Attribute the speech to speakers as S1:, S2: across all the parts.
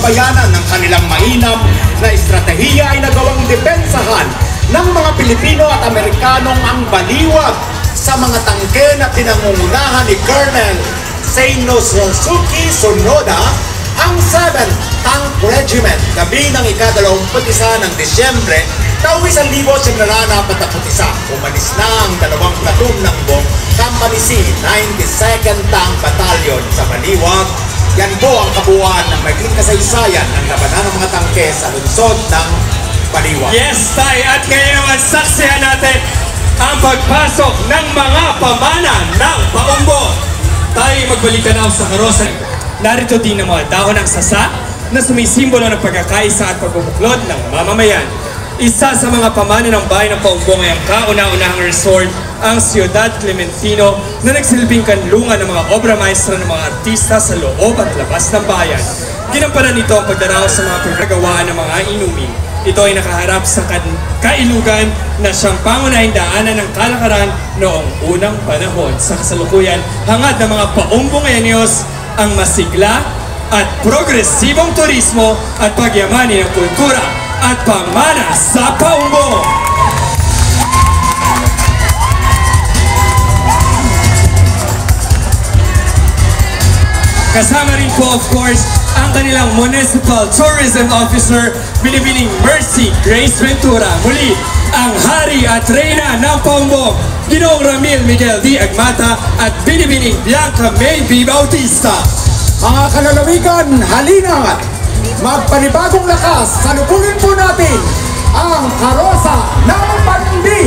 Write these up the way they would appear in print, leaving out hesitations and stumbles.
S1: bayanan ng kanilang mainam na estratehiya ay nagawang depensahan ng mga Pilipino at Amerikanong ang baliwag sa mga tangke na pinangungunahan ni Colonel Seinosuke Tsunoda, ang 7th Tank Regiment gabi ng ika-21 ng Disyembre taong 1941. Umalis na ang 2 platoon ng Company C 92nd Tank Battalion sa Baliwag. Yan po ang kabuuan ng maging kasaysayan ng labanan ng mga tangke sa lungsod ng Baliwag.
S2: Yes, Tay! At ngayon naman saksihan natin ang pagpasok ng mga pamana ng Paumbo. Tayo magbalik ka na sa karosa. Narito din ang mga dahon ng sasa na sumisimbolo ng pagkakaisa at pagbubuklod ng mamamayan. Isa sa mga pamana ng bayan ng Paumbo ngayong kauna-unahang resort ang Ciudad Clementino na nagsilbing kanlungan ng mga obra maestra ng mga artista sa loob at labas ng bayan. Ginampanan nito ang pagdaraos sa mga pagkagawaan ng mga inumin. Ito ay nakaharap sa kailugan na siyang pangunahing daanan ng kalakaran noong unang panahon. Sa kasalukuyan, hangad ng mga Paumbo Ngayoneos ang masigla at progresibong turismo at pagyamani ng kultura at pamana sa Paumbo. Kasama rin po, of course, ang kanilang Municipal Tourism Officer, Binibining Mercy Grace Ventura. Muli, ang Hari at Reyna ng Paumbo, Ginoong Ramil Miguel D. Agmata at Binibining Bianca May B. Bautista.
S1: Mga kalalawigan, halina! Magpanibagong lakas, salubungin po natin ang karosa ng Pandi!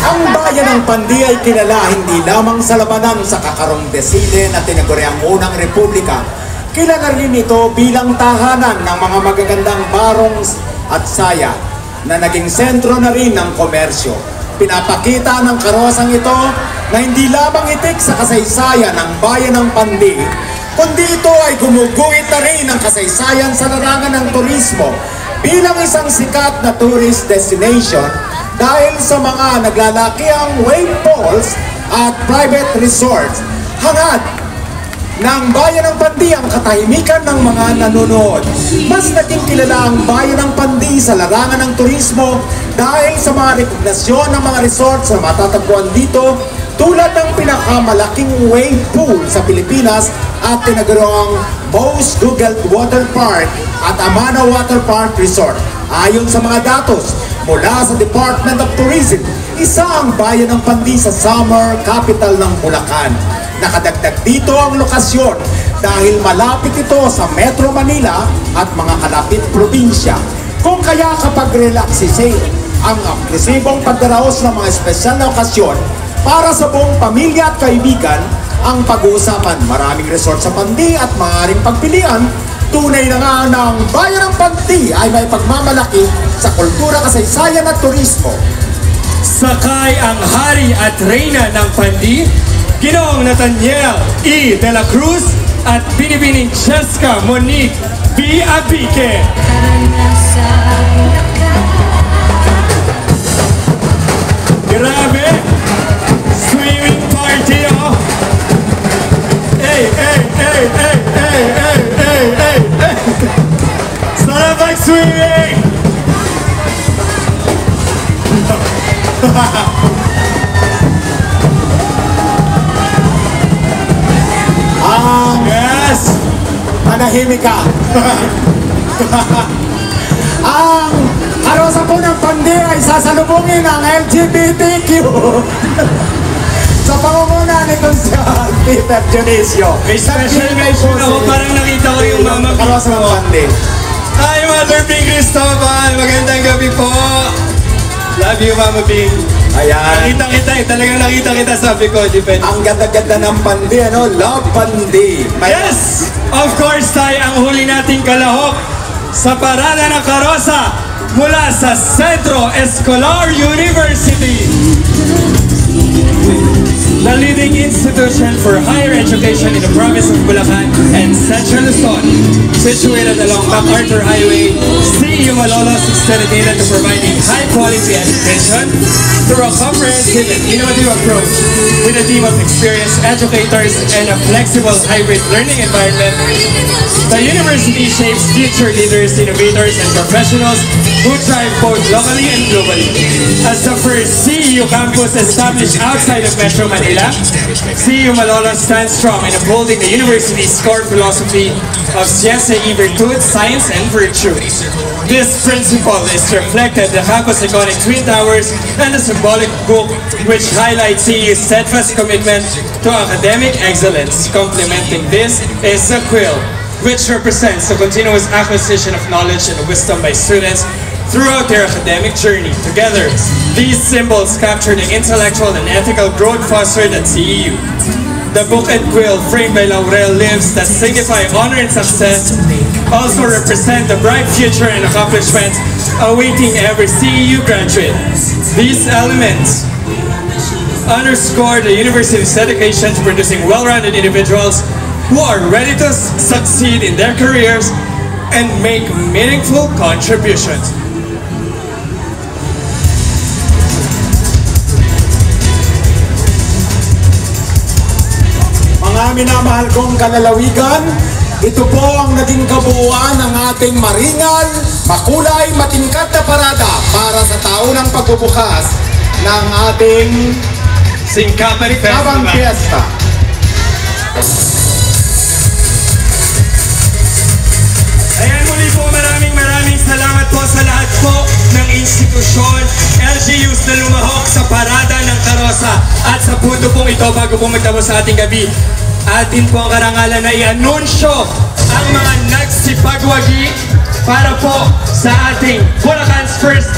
S1: Ang bayan ng Pandi ay kilala hindi lamang sa labanan sa kakarong desile na tinaguriang unang republika. Kilala rin ito bilang tahanan ng mga magagandang barong at saya na naging sentro na rin ng komersyo. Pinapakita ng karosang ito na hindi lamang itik sa kasaysayan ng bayan ng Pandi, kundi ito ay gumuguhit na rin ng kasaysayan sa larangan ng turismo bilang isang sikat na tourist destination dahil sa mga naglalakiang wave pools at private resorts. Hangad ng bayan ng Pandi ang katahimikan ng mga nanonood. Mas naging kilala ang bayan ng Pandi sa larangan ng turismo dahil sa mga rekognasyon ng mga resorts na matatagpuan dito, tulad ng pinakamalaking wave pool sa Pilipinas at tinaguriang Bose Gugelt Water Park at Amana Water Park Resort. Ayon sa mga datos mula sa Department of Tourism, isa ang bayan ng Pandi sa summer capital ng Bulacan. Nakadagdag dito ang lokasyon dahil malapit ito sa Metro Manila at mga kalapit probinsya. Kung kaya kapag relaxisay ang agresibong pagdaraos ng mga espesyal na okasyon para sa buong pamilya at kaibigan ang pag-uusapan. Maraming resort sa Pandi at maaaring pagpilian. Tunay na nga ng bayan ng Pandi ay may pagmamalaki sa kultura, kasaysayan at turismo.
S2: Sakay ang Hari at Reyna ng Pandi, Ginoong Nathaniel E. De La Cruz at Binibining Cheska Monique B. Abique. Grabe! Swimming party, oh! Hey, hey, hey, hey, hey, hey, hey, hey, hey! Sarap mag-swimming!
S1: Yes! Manahimik ka! Ang karosa po ng Pandi ay sasalubungin ang LGBTQ sa pangunguna ni Consul Peter Dionisio.
S2: May special mention ako, parang nakita ko yung mama
S1: karosa ng Pandi.
S2: Hi, Mother Bing Cristobal! Magandang gabi po! Love you, Mama Bing.
S1: Ayan.
S2: Nakita kita eh. Talagang nakita kita, sabi ko. Depende.
S1: Ang ganda-ganda ng Pandi, ano? Love Pandi.
S2: Yes! Of course, tayo ang huli nating kalahok sa parada ng karosa mula sa Centro Escolar University. the leading institution for higher education in the province of Bulacan and Central Luzon. Situated along MacArthur Highway, CEU Malolos is dedicated to providing high-quality education through a comprehensive and innovative approach with a team of experienced educators and a flexible hybrid learning environment. The university shapes future leaders, innovators, and professionals who thrive both locally and globally. As the first CEU campus established outside of Metro Manila, CEU Malolos stands strong in upholding the university's core philosophy of Ciencia y Virtud, Science and Virtue. This principle is reflected in the campus iconic Twin Towers and the symbolic book which highlights CEU's steadfast commitment to academic excellence. Complementing this is the quill, which represents the continuous acquisition of knowledge and wisdom by students throughout their academic journey. Together, these symbols capture the intellectual and ethical growth fostered at CEU. The book and quill framed by Laurel leaves that signify honor and success also represent the bright future and accomplishments awaiting every CEU graduate. These elements underscore the university's dedication to producing well-rounded individuals who are ready to succeed in their careers and make meaningful contributions.
S1: Mga minamahal kong kalalawigan, ito po ang naging kabuuan ng ating maringal, makulay, matingkad na parada para sa taunang pagbubukas ng ating
S2: Singkaban
S1: Singkaban
S2: Festival.
S1: Fiesta.
S2: Ayan, muli po maraming salamat po sa lahat po ng institusyon, LGUs na lumahok sa parada ng karosa. At sa punto pong ito, bago po magtapos sa ating gabi, atin po ang karangalan na i-anunsyo ang mga nagsipagwagi para po sa ating Bulacan's first